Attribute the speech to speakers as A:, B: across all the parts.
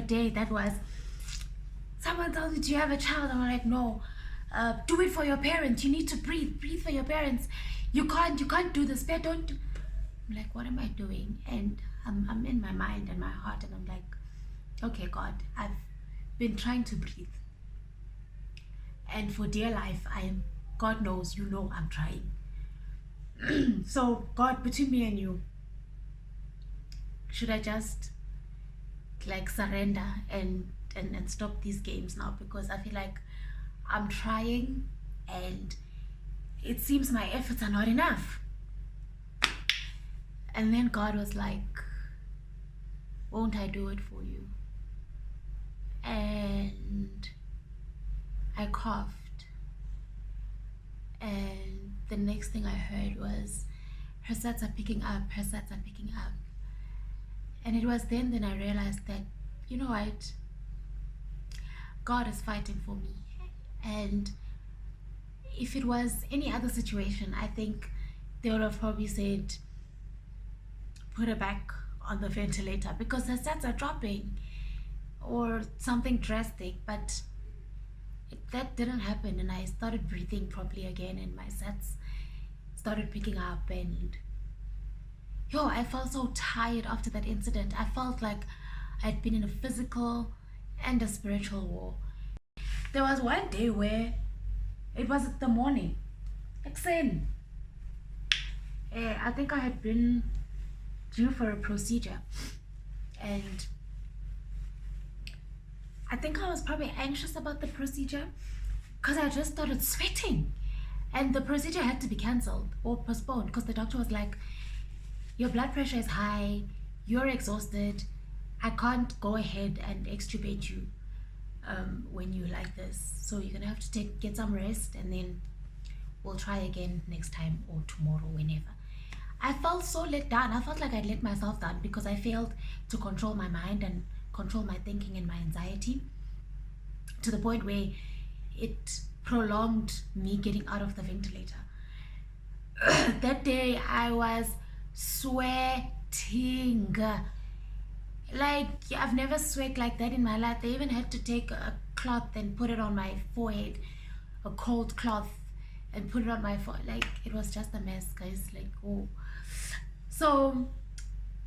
A: day that was, someone tells me, do you have a child? I'm like, no. Do it for your parents. You need to breathe for your parents. You can't do this. Don't do. I'm like, what am I doing? And I'm in my mind and my heart, and I'm like, okay, God, I've been trying to breathe, and for dear life, God knows, you know, I'm trying. So God, between me and you, should I just like surrender and stop these games now? Because I feel like I'm trying and it seems my efforts are not enough. And then God was like, won't I do it for you? And I coughed, and the next thing I heard was, her sats are picking up, her sats are picking up. And it was then I realized that, you know what, God is fighting for me. And if it was any other situation, I think they would have probably said, put her back on the ventilator because her sats are dropping, or something drastic. But that didn't happen, and I started breathing properly again, and my sats started picking up. And I felt so tired after that incident. I felt like I'd been in a physical and a spiritual war. There was one day where it was the morning, like saying, I think I had been due for a procedure, and I think I was probably anxious about the procedure because I just started sweating, and the procedure had to be cancelled or postponed because the doctor was like, your blood pressure is high, you're exhausted, I can't go ahead and extubate you when you like this, so you're gonna have to get some rest, and then we'll try again next time or tomorrow, whenever. I felt so let down. I felt like I'd let myself down because I failed to control my mind and control my thinking and my anxiety, to the point where it prolonged me getting out of the ventilator. That day I was sweating like I've never sweat like that in my life. They even had to take a cloth and put it on my forehead, a cold cloth, and put it on my forehead. Like, it was just a mess, guys. Like, oh. So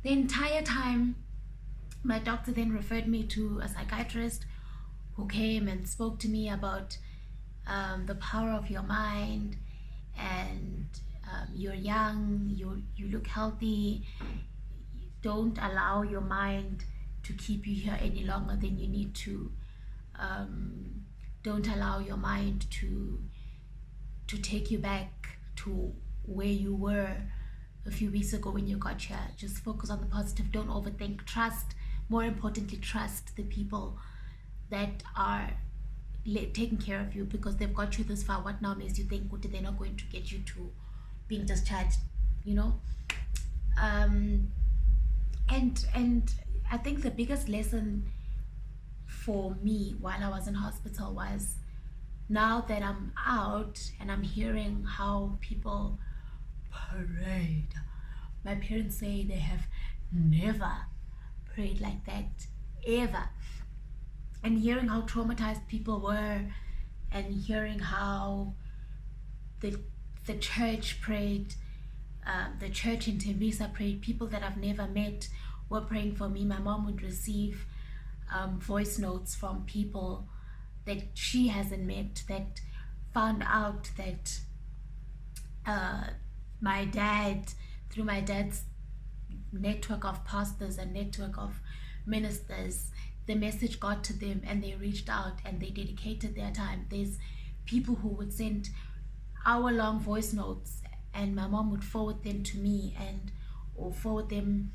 A: the entire time, my doctor then referred me to a psychiatrist who came and spoke to me about the power of your mind, and you're young, you look healthy, don't allow your mind to keep you here any longer than you need to. Don't allow your mind to take you back to where you were a few weeks ago when you got here. Just focus on the positive, don't overthink, trust, more importantly, trust the people that are taking care of you, because they've got you this far. What now makes you think they're not going to get you to being discharged, you know? And I think the biggest lesson for me while I was in hospital was, now that I'm out and I'm hearing how people prayed, my parents say they have never prayed like that, ever. And hearing how traumatized people were, and hearing how the church prayed, the church in Tembisa prayed, people that I've never met were praying for me. My mom would receive voice notes from people that she hasn't met, that found out that my dad, through my dad's network of pastors and network of ministers, the message got to them and they reached out and they dedicated their time. There's people who would send hour-long voice notes, and my mom would forward them to me, or forward them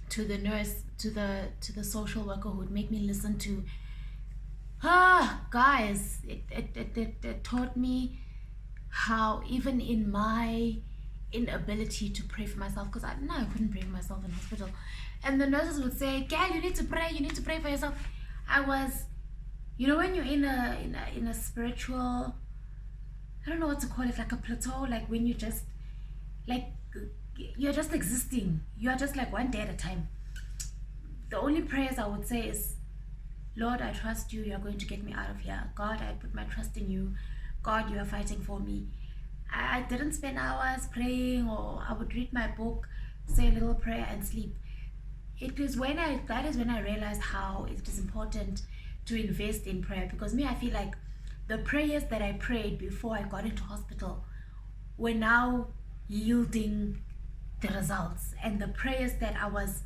A: to the nurse, to the social worker, who would make me listen to. Guys, it taught me how, even in my inability to pray for myself, because I couldn't pray for myself in hospital, and the nurses would say, "Girl, you need to pray for yourself." I was, when you're in a spiritual, I don't know what to call it, like a plateau, like when you just, like, you're just existing, you are just like one day at a time. The only prayers I would say is, Lord, I trust you. You're going to get me out of here. God, I put my trust in you. God, you are fighting for me. I didn't spend hours praying, or I would read my book, say a little prayer and sleep. That is when I realized how it is important to invest in prayer. Because me, I feel like the prayers that I prayed before I got into hospital were now yielding the results, and the prayers that I was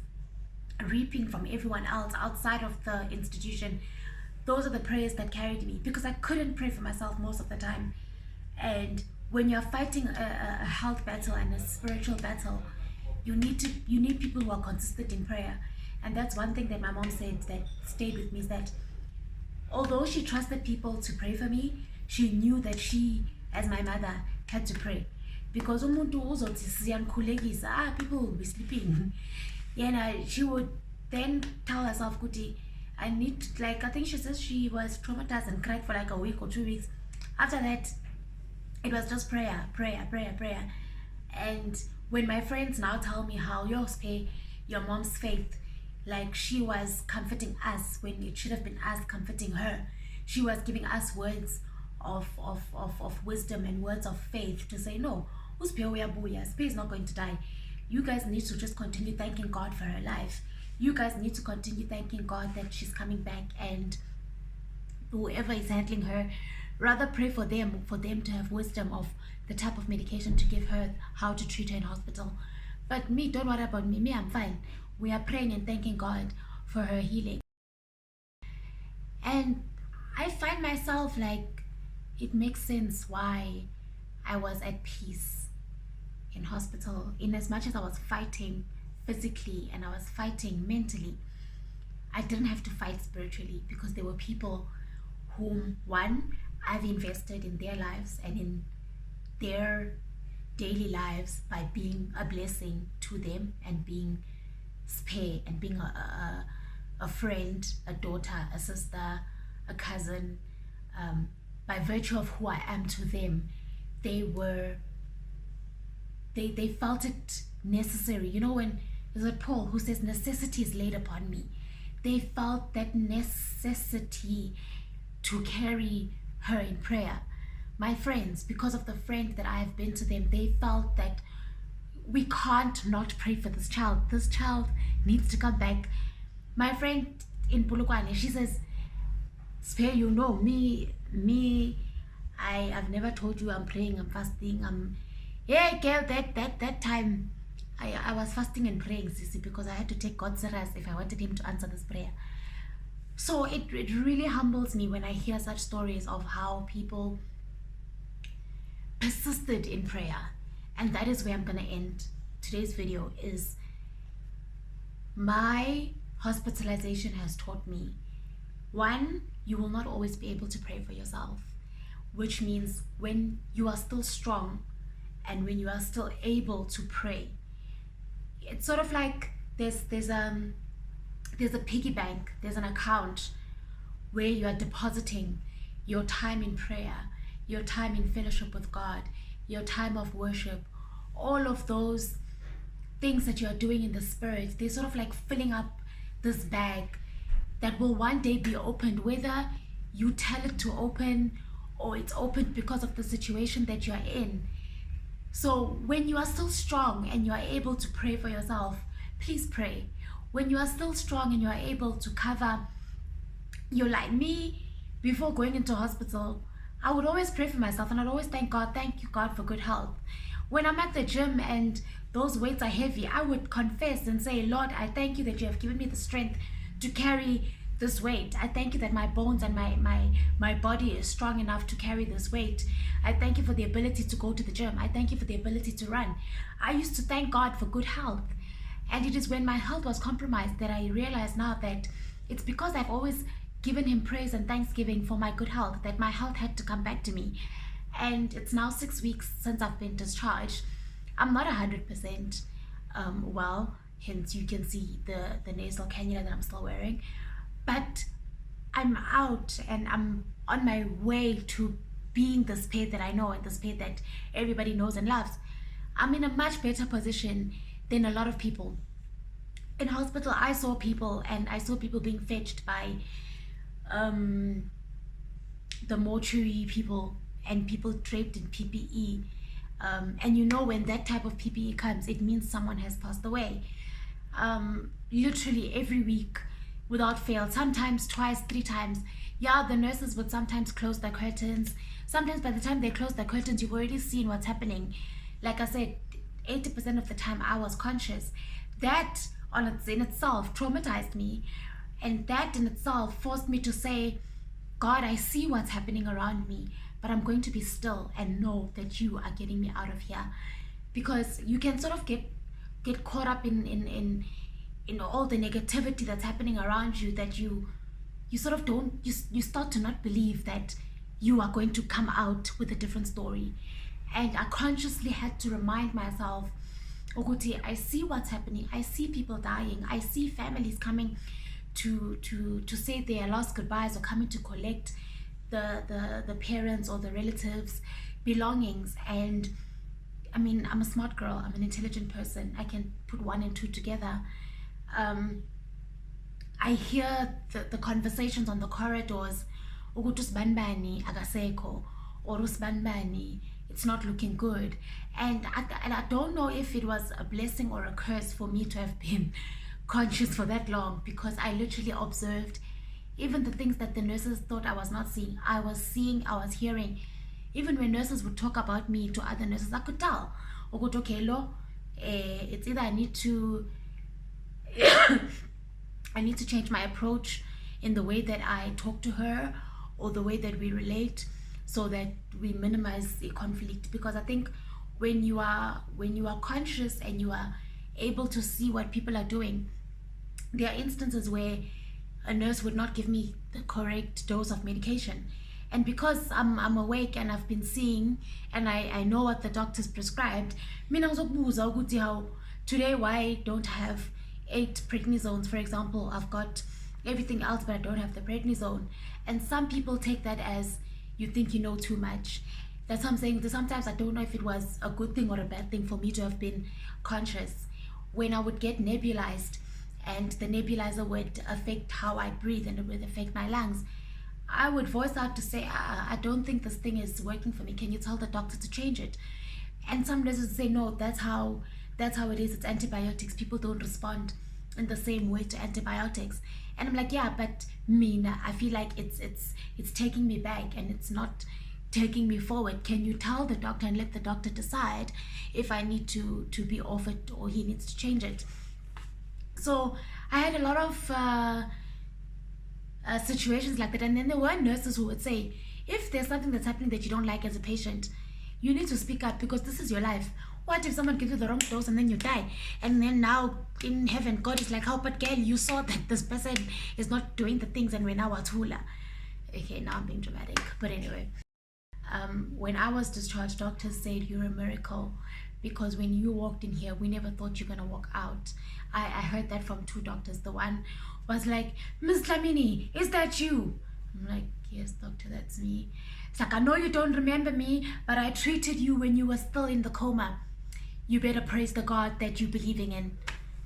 A: reaping from everyone else outside of the institution, those are the prayers that carried me, because I couldn't pray for myself most of the time. And when you're fighting a health battle and a spiritual battle, you need people who are consistent in prayer. And that's one thing that my mom said that stayed with me, is that although she trusted people to pray for me, she knew that she, as my mother, had to pray. Because people will be sleeping. She would then tell herself, Kuti, I need to, like, I think she says she was traumatized and cried for like a week or 2 weeks. After that, it was just prayer. And when my friends now tell me how your mom's faith, like, she was comforting us when it should have been us comforting her. She was giving us words of wisdom and words of faith to say, no, Sphe is not going to die. You guys need to just continue thanking God for her life. You guys need to continue thanking God that she's coming back, and whoever is handling her, rather pray for them to have wisdom of the type of medication to give her, how to treat her in hospital. But me, don't worry about me. I'm fine. We are praying and thanking God for her healing. And I find myself like, it makes sense why I was at peace in hospital, in as much as I was fighting physically and I was fighting mentally. I didn't have to fight spiritually, because there were people whom, one, I've invested in their lives and in their daily lives by being a blessing to them and being spare and being a friend, a daughter, a sister, a cousin. By virtue of who I am to them, they felt it necessary. You know, when is it Paul who says necessity is laid upon me? They felt that necessity to carry her in prayer. My friends, because of the friend that I have been to them, they felt that we can't not pray for this child. This child needs to come back. My friend in Polokwane, she says, Sphe, you know, me, I've never told you I'm praying, I'm fasting, yeah, girl, that time I was fasting and praying, Sissy, because I had to take God serious if I wanted him to answer this prayer. So it really humbles me when I hear such stories of how people persisted in prayer. And that is where I'm gonna end today's video. Is my hospitalization has taught me, one, you will not always be able to pray for yourself, which means when you are still strong and when you are still able to pray, it's sort of like there's a piggy bank, there's an account where you are depositing your time in prayer, your time in fellowship with God, your time of worship, all of those things that you are doing in the spirit. They're sort of like filling up this bag that will one day be opened, whether you tell it to open or it's opened because of the situation that you are in. So when you are still strong and you are able to pray for yourself, please pray. When you are still strong and you are able to cover, you're like me, before going into hospital, I would always pray for myself and I'd always thank God, thank you God for good health. When I'm at the gym and those weights are heavy, I would confess and say, Lord, I thank you that you have given me the strength to carry this weight. I thank you that my bones and my body is strong enough to carry this weight. I thank you for the ability to go to the gym. I thank you for the ability to run. I used to thank God for good health. And it is when my health was compromised that I realized now that it's because I've always given him praise and thanksgiving for my good health that my health had to come back to me. And it's now 6 weeks since I've been discharged. I'm not 100% well, hence you can see the nasal cannula that I'm still wearing. But I'm out and I'm on my way to being the Sphe that I know and the Sphe that everybody knows and loves. I'm in a much better position than a lot of people. In hospital, I saw people being fetched by the mortuary people and people draped in PPE. And you know, when that type of PPE comes, it means someone has passed away. Literally every week, without fail, sometimes twice, 3 times. Yeah, the nurses would sometimes close the curtains. Sometimes by the time they close the curtains, you've already seen what's happening. Like I said, 80% of the time I was conscious. That in itself traumatized me, and that in itself forced me to say, God, I see what's happening around me, but I'm going to be still and know that you are getting me out of here. Because you can sort of get caught up in all the negativity that's happening around you, that you sort of don't, you start to not believe that you are going to come out with a different story. And I consciously had to remind myself, Okuti, I see what's happening. I see people dying. I see families coming to say their last goodbyes, or coming to collect the parents or the relatives' belongings. And I mean, I'm a smart girl. I'm an intelligent person. I can put 1 and 2 together. I hear the conversations on the corridors. Ukuthi usibanibani akaseko, or usibanibani, it's not looking good. And I don't know if it was a blessing or a curse for me to have been conscious for that long, because I literally observed even the things that the nurses thought I was not seeing. I was seeing, I was hearing. Even when nurses would talk about me to other nurses, I could tell. Okay, it's either I need to I need to change my approach in the way that I talk to her, or the way that we relate, so that we minimize the conflict. Because I think when you are conscious and you are able to see what people are doing, there are instances where a nurse would not give me the correct dose of medication. And because I'm awake and I've been seeing, and I know what the doctors prescribed, today why don't I have 8 prednisones, for example? I've got everything else, but I don't have the prednisone. And some people take that as, you think you know too much. That's what I'm saying. Sometimes I don't know if it was a good thing or a bad thing for me to have been conscious. When I would get nebulized, and the nebulizer would affect how I breathe, and it would affect my lungs, I would voice out to say, I don't think this thing is working for me. Can you tell the doctor to change it? And some nurses would say, no, that's how it is. It's antibiotics. People don't respond in the same way to antibiotics. And I'm like, yeah, but I feel like it's taking me back, and it's not taking me forward. Can you tell the doctor and let the doctor decide if I need to be off it, or he needs to change it? So I had a lot of situations like that. And then there were nurses who would say, if there's something that's happening that you don't like as a patient, you need to speak up, because this is your life. What if someone gives you the wrong dose and then you die? And then now in heaven, God is like, how, but girl, you saw that this person is not doing the things, and we're now at hula. Okay, now I'm being dramatic. But anyway, when I was discharged, doctors said, you're a miracle, because when you walked in here, we never thought you're gonna walk out. I heard that from 2 doctors. The one was like, Miss Dlamini, is that you? I'm like, yes, doctor, that's me. It's like, I know you don't remember me, but I treated you when you were still in the coma. You better praise the God that you're believing in.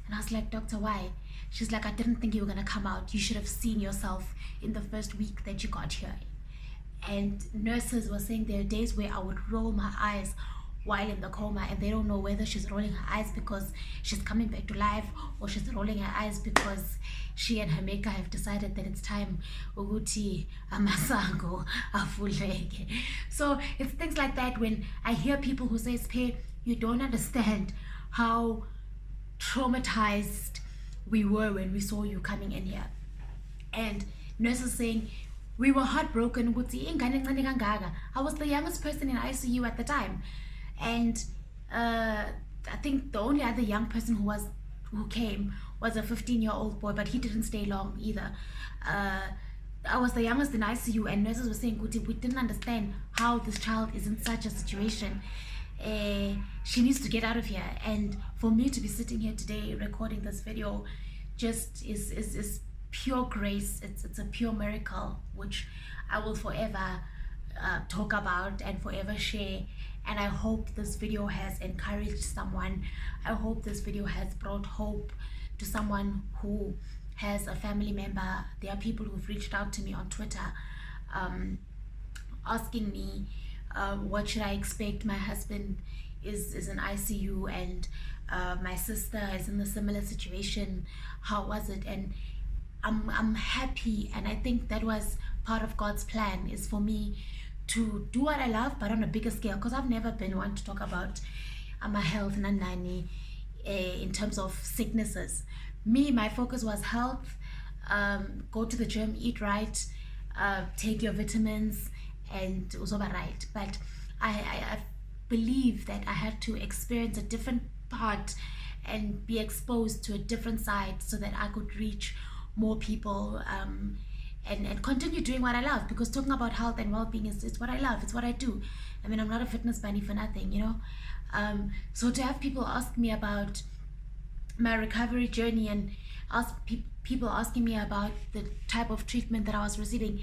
A: And I was like, doctor, why? She's like, I didn't think you were gonna come out. You should have seen yourself in the first week that you got here. And nurses were saying there are days where I would roll my eyes while in the coma, and they don't know whether she's rolling her eyes because she's coming back to life, or she's rolling her eyes because she and her maker have decided that it's time ukuthi amasango avuleke. So it's things like that. When I hear people who say, Sphe, you don't understand how traumatized we were when we saw you coming in here. And nurses saying, we were heartbroken. I was the youngest person in ICU at the time. And I think the only other young person who came was a 15-year-old boy, but he didn't stay long either. I was the youngest in ICU, and nurses were saying, we didn't understand how this child is in such a situation. She needs to get out of here. And for me to be sitting here today recording this video just is pure grace. It's a pure miracle, which I will forever talk about and forever share. And I hope this video has encouraged someone. I hope this video has brought hope to someone who has a family member. There are people who've reached out to me on Twitter, asking me, what should I expect? My husband is in ICU, and my sister is in a similar situation. How was it? And I'm happy, and I think that was part of God's plan, is for me to do what I love, but on a bigger scale, because I've never been one to talk about my health and nani in terms of sicknesses. Me, my focus was health. Go to the gym, eat right, take your vitamins, and also right. But I believe that I had to experience a different part and be exposed to a different side so that I could reach more people, and continue doing what I love, because talking about health and well-being is what I love. It's what I do. I mean, I'm not a fitness bunny for nothing, you know. So to have people ask me about my recovery journey, and people asking me about the type of treatment that I was receiving,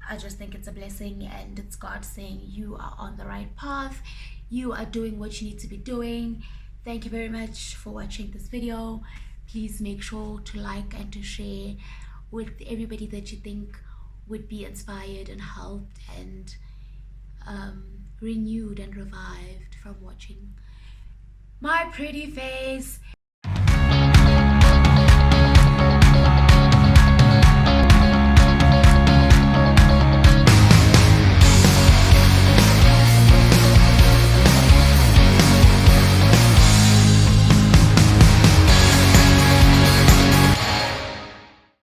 A: I just think it's a blessing, and it's God saying you are on the right path. You are doing what you need to be doing. Thank you very much for watching this video. Please make sure to like and to share with everybody that you think would be inspired and helped and renewed and revived from watching my pretty face.